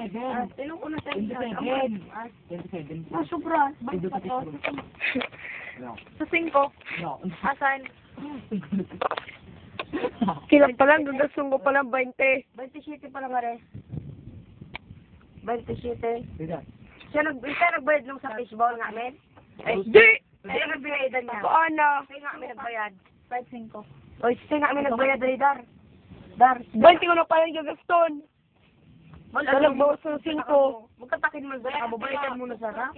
27. Tinong ko na sa 27. 27. Ah, sobra. Ito Bakit sa ako? No. Sa 5. No. Asan? Kilang pa lang, gagastong ko pa lang 20. 27 pa lang nga rin. 27. Ito. Siya nagbayad nung sa fishball nga, men? Ay, Di! siya nagbayadan niya. Paano? Siya nga kami nagbayad. 5-5. Oy, siya nga kami nagbayad, ay, Dar. Dar. 20 ko na pa lang gagaston. Wala Nagbawas ng 5. Magkatakin man sa nakamo. Balikan muna sa na.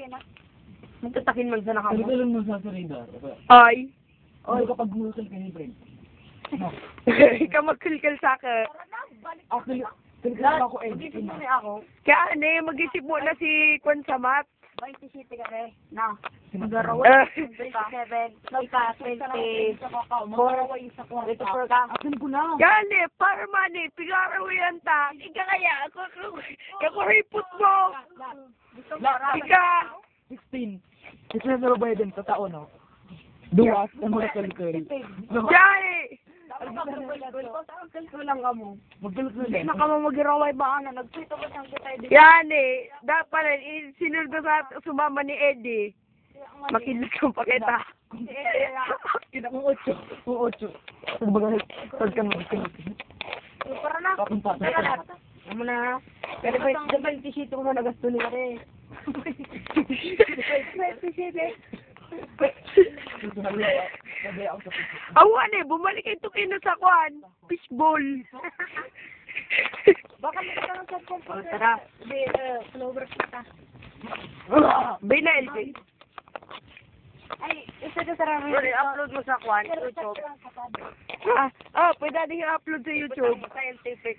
Magkatakin man sa nakamo. Pagkakalun mo sa radar. Ay. Oy, kapag mulkal ka ni friend. No. Ikaw magkilkil sa akin. Actually, tinignan ako eh. Mag-isip mo niya ako. Kaya mag-isip mo na si Kwan sa mat. 27 ka rin. Na. Eh. 27. Ika, 24 ka. Akin ko na. Gani, para mani, pigaraw yan ta. Ika kaya, kakuripot mo. Ika. 16. Ito na sa bayan din sa taon, no? Duwas, ang mga kalikari. Gani. Ko lang ka mo. Magkalikari. Hindi na ka mo mag-iraway ba na? Nagpito ba siyang kita din? Gani, dapat sinuldo sa sumama ni Eddie. Makinig ko pa kita. Kita kong 8. Kung 8. Kumbaga, tag ka mo. Para na. Kapunta. Ano na? Pero 27 ko na nagasto nila rin. 27. Awan bumalik ito kayo sa Kwan. Fishball. Baka magkakaroon sa cellphone. Tara. Flower kita. Bay na LJ. Ay, isa ka sa rami. upload mo sa Kwan, YouTube. Pwede natin i-upload sa YouTube. Scientific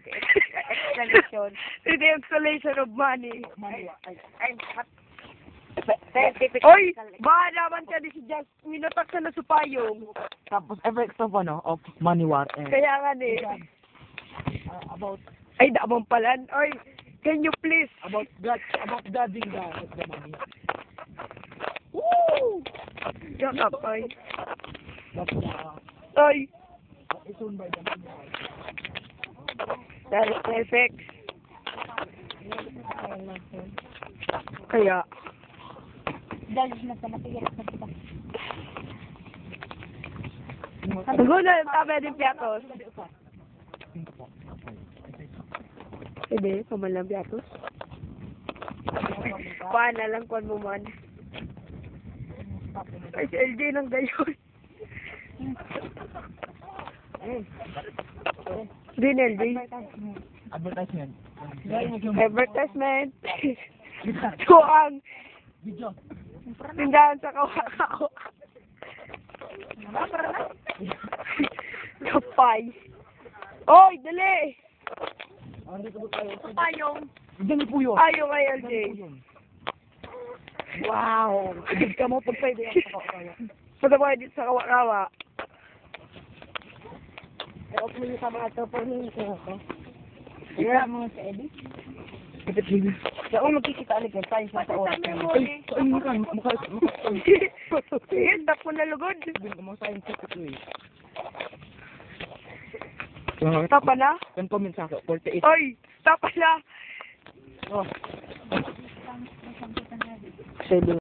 explanation. With the installation of money. Ay, scientific. Oy! Baka naman ka ni si Just. Minatak ka na sa payong. Tapos, effects of money war. Kaya nga About Ay, damang palan. Oy, can you please? about judging the money. Woo! Shut up, oy. That's Oy, it's owned by the money. that is perfect. Kaya, Dahil na sa matigas na kita. siguro tabi din piatos. Hindi, pamalang piatos. Paano lang kung mo man. Ay, si LJ nang gayon. Din LJ. Advertisement. Advertisement. Tuang. Video. Tindahan sa kawa-kawa. Kapay. Oy, dali! Dito ba tayo? Payong. Dali po yun. Ayaw kay LJ. Wow! Ibig ka mo pag pwede yan sa kaya. Pataboy dito sa kawa-kawa. Off mo yung sa mga topor ninyo ko. Kaya mo sa Eddie? Kapit liwi. Kaya kung magkikita ulit yung tayo sa oras. Ay, saan mo ka? Mukha. Yan, dap ko na lugod. Sabihin ko mga scientific ito eh. Tapa na? Can comment sa akin. 48. Oy, tapa na. Oh. Sige.